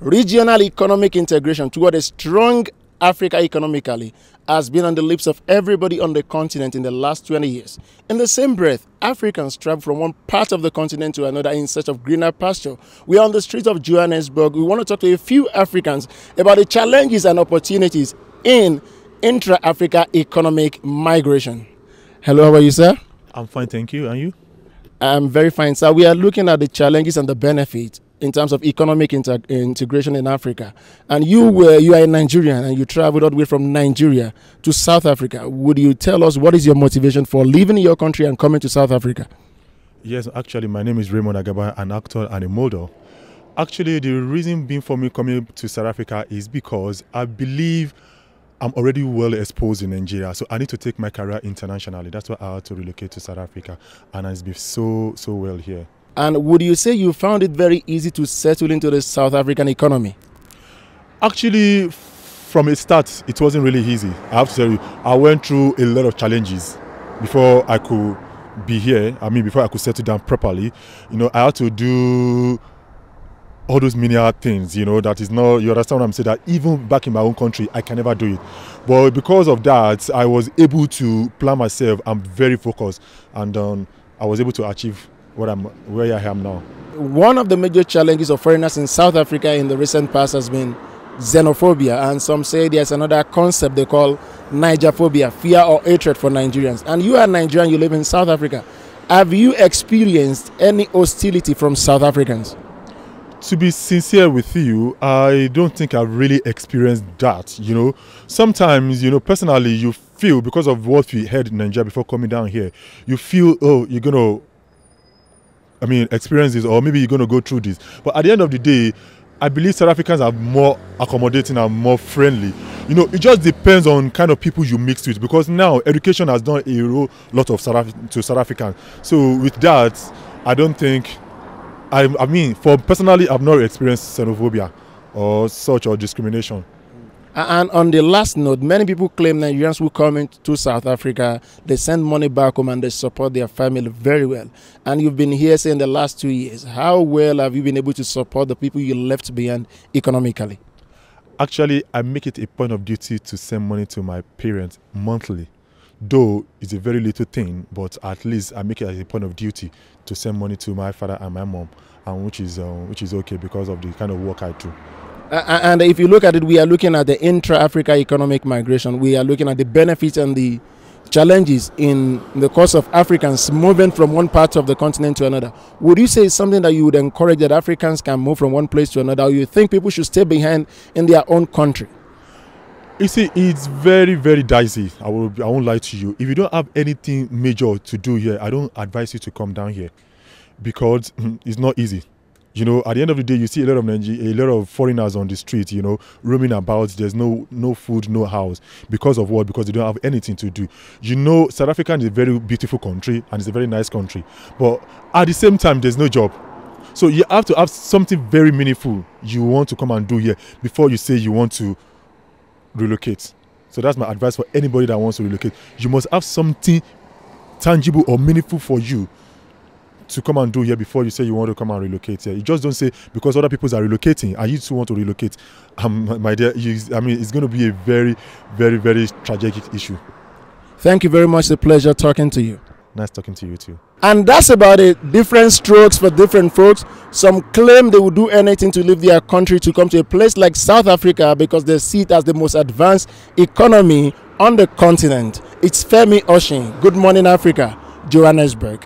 Regional economic integration toward a strong Africa economically has been on the lips of everybody on the continent in the last 20 years. In the same breath, Africans travel from one part of the continent to another in search of greener pasture. We are on the streets of Johannesburg. We want to talk to a few Africans about the challenges and opportunities in intra-Africa economic migration. Hello, how are you, sir? I'm fine, thank you. And you? I'm very fine, sir. We are looking at the challenges and the benefits in terms of economic integration in Africa. And you are a Nigerian and you traveled all the way from Nigeria to South Africa. Would you tell us what is your motivation for leaving your country and coming to South Africa? Yes, actually, my name is Raymond, an actor and a model. Actually, the reason being for me coming to South Africa is because I believe I'm already well exposed in Nigeria, so I need to take my career internationally. That's why I had to relocate to South Africa, and it's been so well here. And would you say you found it very easy to settle into the South African economy? Actually, from the start, it wasn't really easy. I have to tell you, I went through a lot of challenges before I could be here. I mean, before I could settle down properly. You know, I had to do all those menial things, you know, that is not, you understand what I'm saying, that even back in my own country, I can never do it. But because of that, I was able to plan myself. I'm very focused, and I was able to achieve where I am now. One of the major challenges of foreigners in South Africa in the recent past has been xenophobia, and some say there's another concept they call Nigerphobia, fear or hatred for Nigerians. And you are Nigerian, you live in South Africa. Have you experienced any hostility from South Africans? To be sincere with you, I don't think I've really experienced that, you know. Sometimes, you know, personally, you feel, because of what we heard in Nigeria before coming down here, you feel, oh, you're going to, experience this, or maybe you're going to go through this. But at the end of the day, I believe South Africans are more accommodating and more friendly. You know, it just depends on kind of people you mix with, because now education has done a lot of South Africans. So with that, I don't think, for personally, I've not experienced xenophobia or such or discrimination. And on the last note, many people claim Nigerians who come into South Africa, they send money back home and they support their family very well. And you've been here, say, in the last 2 years. How well have you been able to support the people you left behind economically? Actually, I make it a point of duty to send money to my parents monthly. Though it's a very little thing, but at least I make it as a point of duty to send money to my father and my mom, and which is okay because of the kind of work I do. And if you look at it, we are looking at the intra-Africa economic migration. We are looking at the benefits and the challenges in the course of Africans moving from one part of the continent to another. Would you say it's something that you would encourage, that Africans can move from one place to another, or you think people should stay behind in their own country? You see, it's very dicey. I won't lie to you. If you don't have anything major to do here, I don't advise you to come down here, because it's not easy. You know, at the end of the day, you see a lot of foreigners on the street, you know, roaming about. There's no food, no house. Because of what? Because they don't have anything to do. You know, South Africa is a very beautiful country and it's a very nice country. But at the same time, there's no job. So you have to have something very meaningful you want to come and do here before you say you want to relocate. So that's my advice for anybody that wants to relocate. You must have something tangible or meaningful for you to come and do here before you say you want to come and relocate here. You just don't say because other people are relocating and you too want to relocate. My dear, it's going to be a very tragic issue. Thank you very much. It's a pleasure talking to you. Nice talking to you too. And that's about it. Different strokes for different folks. Some claim they would do anything to leave their country to come to a place like South Africa because they see it as the most advanced economy on the continent. It's Oshin. Good morning, Africa, Johannesburg.